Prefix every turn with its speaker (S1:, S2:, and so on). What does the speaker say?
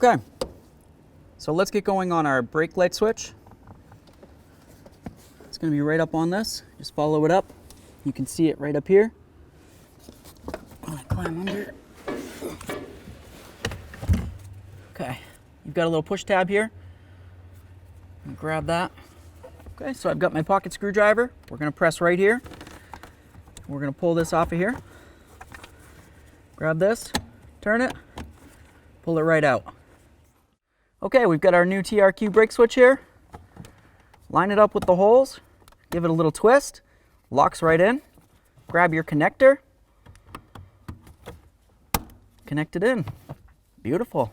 S1: Okay, so let's get going on our brake light switch. It's going to be right up on this. Just follow it up. You can see it right up here. I'm going to climb under. Okay, you've got a little push tab here. Grab that. Okay, so I've got my pocket screwdriver. We're going to press right here. We're going to pull this off of here. Grab this, turn it, pull it right out. Okay, we've got our new TRQ brake switch here. Line it up with the holes, give it a little twist, locks right in. Grab your connector, connect it in. Beautiful.